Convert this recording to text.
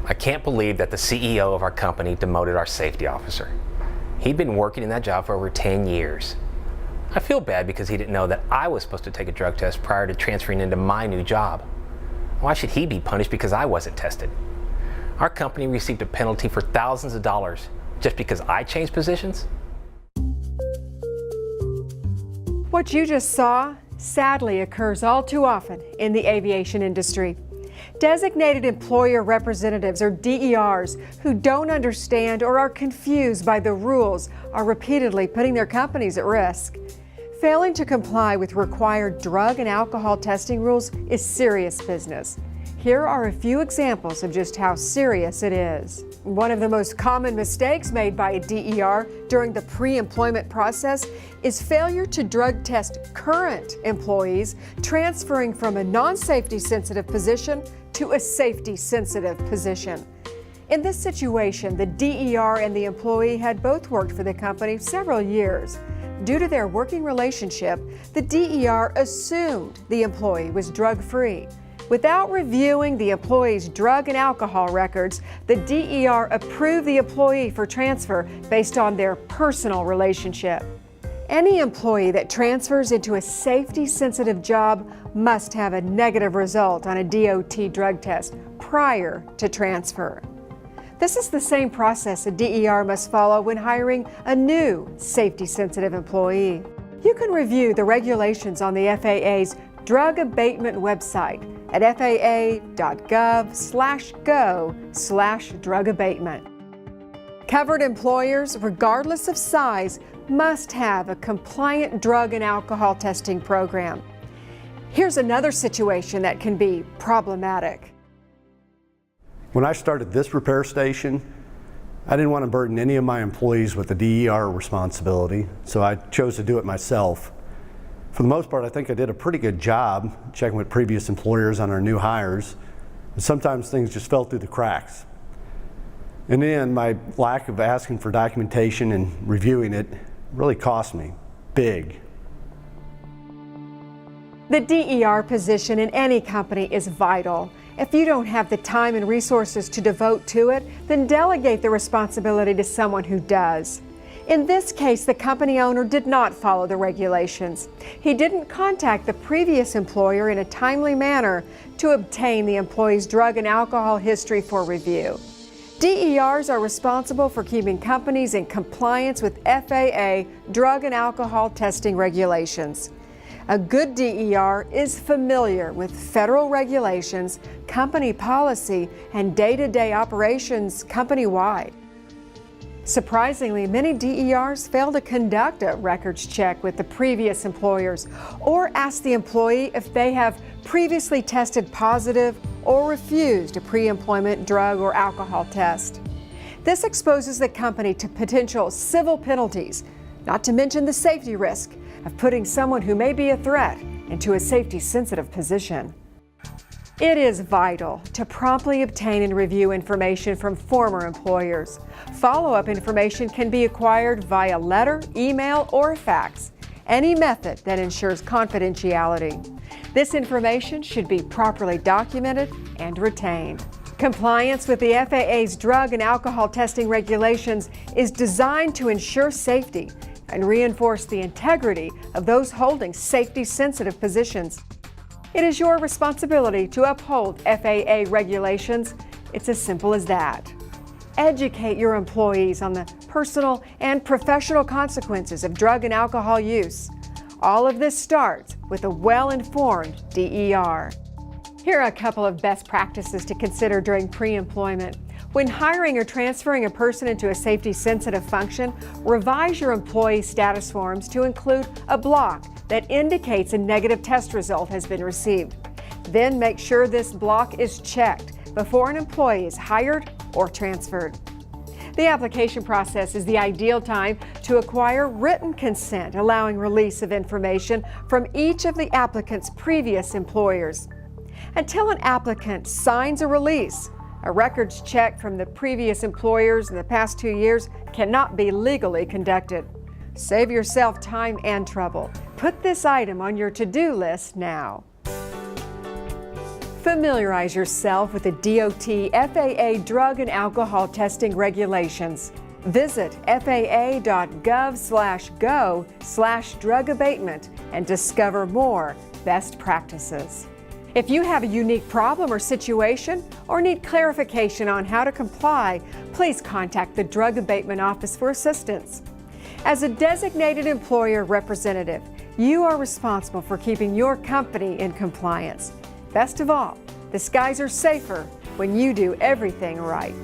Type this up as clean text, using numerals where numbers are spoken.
I can't believe that the CEO of our company demoted our safety officer. He'd been working in that job for over 10 years. I feel bad because he didn't know that I was supposed to take a drug test prior to transferring into my new job. Why should he be punished because I wasn't tested? Our company received a penalty for thousands of dollars just because I changed positions? What you just saw sadly occurs all too often in the aviation industry. Designated employer representatives, or DERs, who don't understand or are confused by the rules are repeatedly putting their companies at risk. Failing to comply with required drug and alcohol testing rules is serious business. Here are a few examples of just how serious it is. One of the most common mistakes made by a DER during the pre-employment process is failure to drug test current employees transferring from a non-safety sensitive position to a safety sensitive position. In this situation, the DER and the employee had both worked for the company several years. Due to their working relationship, the DER assumed the employee was drug-free. Without reviewing the employee's drug and alcohol records, the DER approved the employee for transfer based on their personal relationship. Any employee that transfers into a safety-sensitive job must have a negative result on a DOT drug test prior to transfer. This is the same process a DER must follow when hiring a new safety-sensitive employee. You can review the regulations on the FAA's drug abatement website at faa.gov/go/drug abatement. Covered employers, regardless of size, must have a compliant drug and alcohol testing program. Here's another situation that can be problematic. When I started this repair station, I didn't want to burden any of my employees with the DER responsibility, so I chose to do it myself. For the most part, I think I did a pretty good job checking with previous employers on our new hires, but sometimes things just fell through the cracks. And then my lack of asking for documentation and reviewing it really cost me big. The DER position in any company is vital. If you don't have the time and resources to devote to it, then delegate the responsibility to someone who does. In this case, the company owner did not follow the regulations. He didn't contact the previous employer in a timely manner to obtain the employee's drug and alcohol history for review. DERs are responsible for keeping companies in compliance with FAA drug and alcohol testing regulations. A good DER is familiar with federal regulations, company policy, and day-to-day operations company-wide. Surprisingly, many DERs fail to conduct a records check with the previous employers or ask the employee if they have previously tested positive or refused a pre-employment drug or alcohol test. This exposes the company to potential civil penalties, not to mention the safety risk of putting someone who may be a threat into a safety-sensitive position. It is vital to promptly obtain and review information from former employers. Follow-up information can be acquired via letter, email, or fax, any method that ensures confidentiality. This information should be properly documented and retained. Compliance with the FAA's drug and alcohol testing regulations is designed to ensure safety and reinforce the integrity of those holding safety-sensitive positions. It is your responsibility to uphold FAA regulations. It's as simple as that. Educate your employees on the personal and professional consequences of drug and alcohol use. All of this starts with a well-informed DER. Here are a couple of best practices to consider during pre-employment. When hiring or transferring a person into a safety-sensitive function, revise your employee status forms to include a block that indicates a negative test result has been received. Then make sure this block is checked before an employee is hired or transferred. The application process is the ideal time to acquire written consent, allowing release of information from each of the applicant's previous employers. Until an applicant signs a release, a records check from the previous employers in the past 2 years cannot be legally conducted. Save yourself time and trouble. Put this item on your to-do list now. Familiarize yourself with the DOT FAA drug and alcohol testing regulations. Visit faa.gov/go/drug abatement and discover more best practices. If you have a unique problem or situation or need clarification on how to comply, please contact the Drug Abatement Office for assistance. As a designated employer representative, you are responsible for keeping your company in compliance. Best of all, the skies are safer when you do everything right.